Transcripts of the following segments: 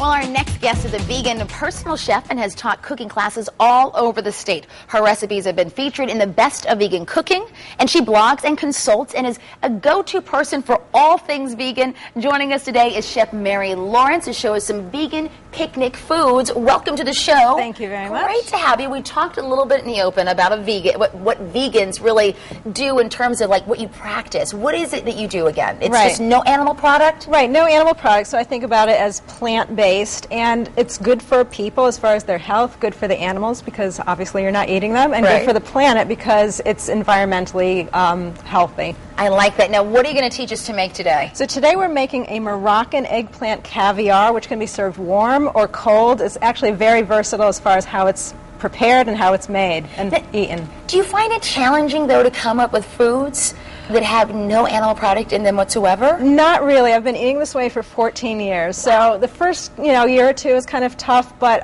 Well, our next guest is a vegan personal chef and has taught cooking classes all over the state. Her recipes have been featured in the Best of Vegan Cooking, and she blogs and consults and is a go-to person for all things vegan. Joining us today is Chef Mary Lawrence to show us some vegan picnic foods. Welcome to the show. Thank you very much. Great to have you. We talked a little bit in the open about a vegan, what vegans really do in terms of like what you practice. What is it that you do again? It's just no animal product? Right, no animal product. So I think about it as plant-based, and it's good for people as far as their health, good for the animals because obviously you're not eating them, and good for the planet because it's environmentally healthy. I like that. Now, what are you going to teach us to make today? So today we're making a Moroccan eggplant caviar, which can be served warm or cold. It's actually very versatile as far as how it's prepared and how it's made and eaten. Do you find it challenging, though, to come up with foods that have no animal product in them whatsoever? Not really. I've been eating this way for 14 years. So the first, year or two is kind of tough, but,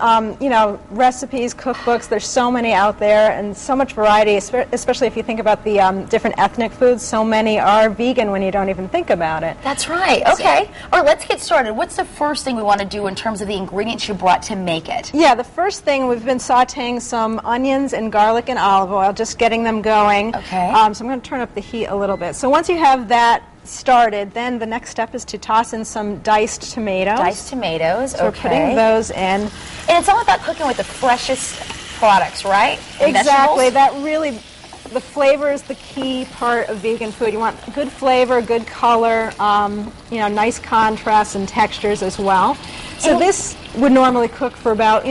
recipes, cookbooks, there's so many out there and so much variety, especially if you think about the different ethnic foods. So many are vegan when you don't even think about it. That's right. Okay. All right, let's get started. What's the first thing we want to do in terms of the ingredients you brought to make it? Yeah, the first thing, we've been sauteing some onions and garlic and olive oil, just getting them going. Okay. So I'm going to turn up the heat a little bit. So once you have that started, then the next step is to toss in some diced tomatoes. Diced tomatoes, so we're putting those in. And it's all about cooking with the freshest products, right? Exactly. That really, the flavor is the key part of vegan food. You want good flavor, good color, nice contrast and textures as well. So this would normally cook for about,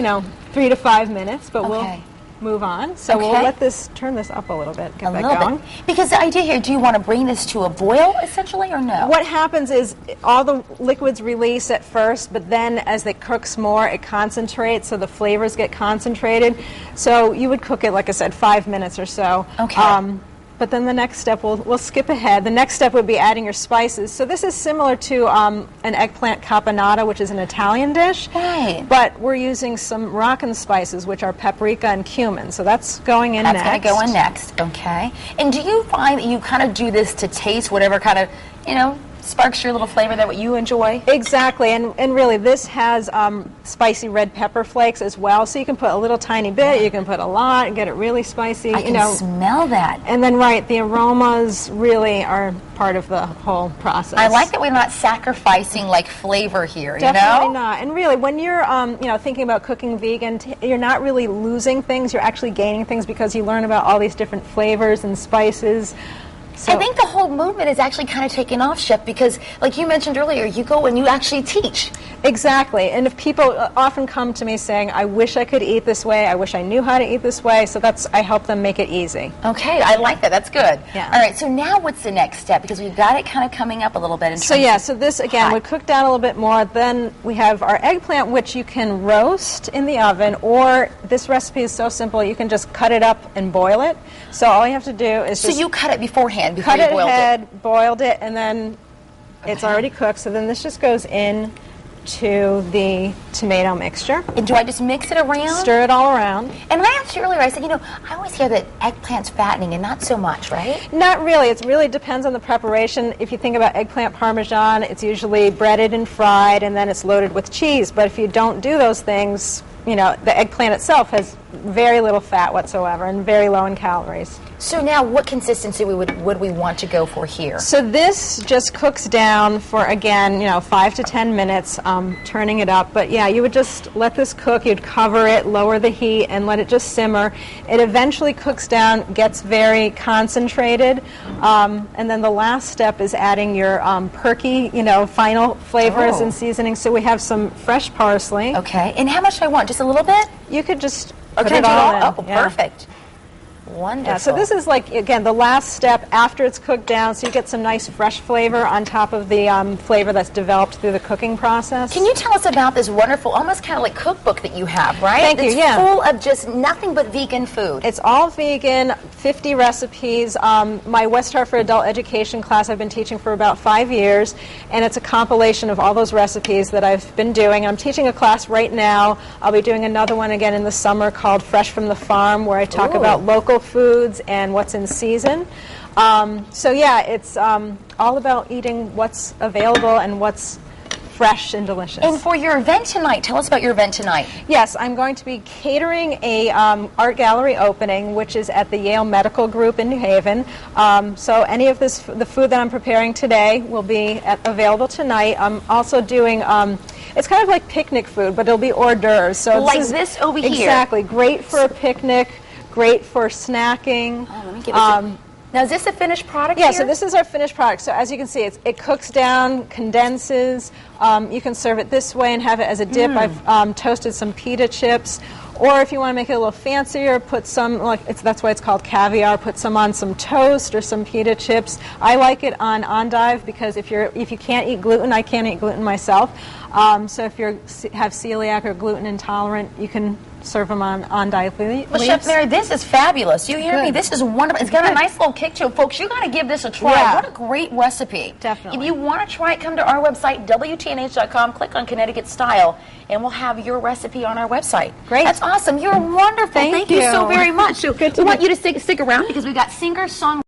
3 to 5 minutes, but we'll move on. So we'll turn this up a little bit, get that going. Because the idea here, do you want to bring this to a boil, essentially, or no? What happens is all the liquids release at first, but then as it cooks more, it concentrates, so the flavors get concentrated. So you would cook it, like I said, 5 minutes or so. Okay. But then the next step, we'll skip ahead. The next step would be adding your spices. So this is similar to an eggplant caponata, which is an Italian dish. Right. But we're using some Moroccan spices, which are paprika and cumin. So that's going in next. That's going to go in next, okay. And do you find that you kind of do this to taste whatever kind of, sparks your little flavor that what you enjoy? Exactly, and really this has spicy red pepper flakes as well, so you can put a little tiny bit, you can put a lot and get it really spicy. I can smell that. And then the aromas really are part of the whole process. I like that we're not sacrificing like flavor here, Definitely not. And really when you're thinking about cooking vegan, you're not really losing things, you're actually gaining things because you learn about all these different flavors and spices. So, I think the whole movement is actually kind of taking off, Chef, because like you mentioned earlier, you go and you actually teach. Exactly. And if people often come to me saying, I wish I could eat this way, I wish I knew how to eat this way, so I help them make it easy. Okay, I like that. That's good. Yeah. All right, so now what's the next step? Because we've got it kind of coming up a little bit. So this again would cook down a little bit more. Then we have our eggplant, which you can roast in the oven, or this recipe is so simple, you can just cut it up and boil it. So all you have to do is So you cut it beforehand? Cut it ahead, boiled it, and then it's already cooked. So then this just goes in to the tomato mixture. And do I just mix it around? Stir it all around. And I asked you earlier, I said, I always hear that eggplant's fattening and not so much, right? Not really. It really depends on the preparation. If you think about eggplant parmesan, it's usually breaded and fried, and then it's loaded with cheese. But if you don't do those things, the eggplant itself has very little fat whatsoever and very low in calories. So now what consistency would we want to go for here? So this just cooks down for, again, 5 to 10 minutes, turning it up. But yeah, you would just let this cook. You'd cover it, lower the heat, and let it just simmer. It eventually cooks down, gets very concentrated. And then the last step is adding your perky, final flavors and seasonings. So we have some fresh parsley. Okay. And how much do I want? Just a little bit? You could just put it all in. Oh, perfect. Wonderful. Yeah, so this is again, the last step after it's cooked down, so you get some nice fresh flavor on top of the flavor that's developed through the cooking process. Can you tell us about this wonderful, almost kind of like cookbook that you have, right? Thank you, It's full of just nothing but vegan food. It's all vegan, 50 recipes. My West Hartford Adult Education class I've been teaching for about 5 years, and it's a compilation of all those recipes that I've been doing. I'm teaching a class right now. I'll be doing another one again in the summer called Fresh from the Farm, where I talk about local foods and what's in season. So yeah, it's all about eating what's available and what's fresh and delicious. And for your event tonight, tell us about your event tonight. Yes, I'm going to be catering a art gallery opening, which is at the Yale Medical Group in New Haven. So any of the food that I'm preparing today will be available tonight. I'm also doing, it's kind of like picnic food, but it'll be hors d'oeuvres. So like this over here. Exactly. Great for a picnic, great for snacking. Oh, let me give it Now, is this a finished product Yeah, here? so this is our finished product. So as you can see, it cooks down, condenses. You can serve it this way and have it as a dip. I've toasted some pita chips. Or if you want to make it a little fancier, put some, that's why it's called caviar, put some on some toast or some pita chips. I like it on endive because if you can't eat gluten, I can't eat gluten myself. So if you have celiac or gluten intolerant, you can serve them on endive leaves. Well, Chef Mary, this is fabulous. You hear me? This is wonderful. It's got a nice little kick to it. Folks, you got to give this a try. Yeah. What a great recipe. Definitely. If you want to try it, come to our website, WTNH.com, click on Connecticut Style, and we'll have your recipe on our website. Great. That's awesome. You're wonderful. Thank you you. so very much. So Good to we want you to stick around because we've got singer-songwriter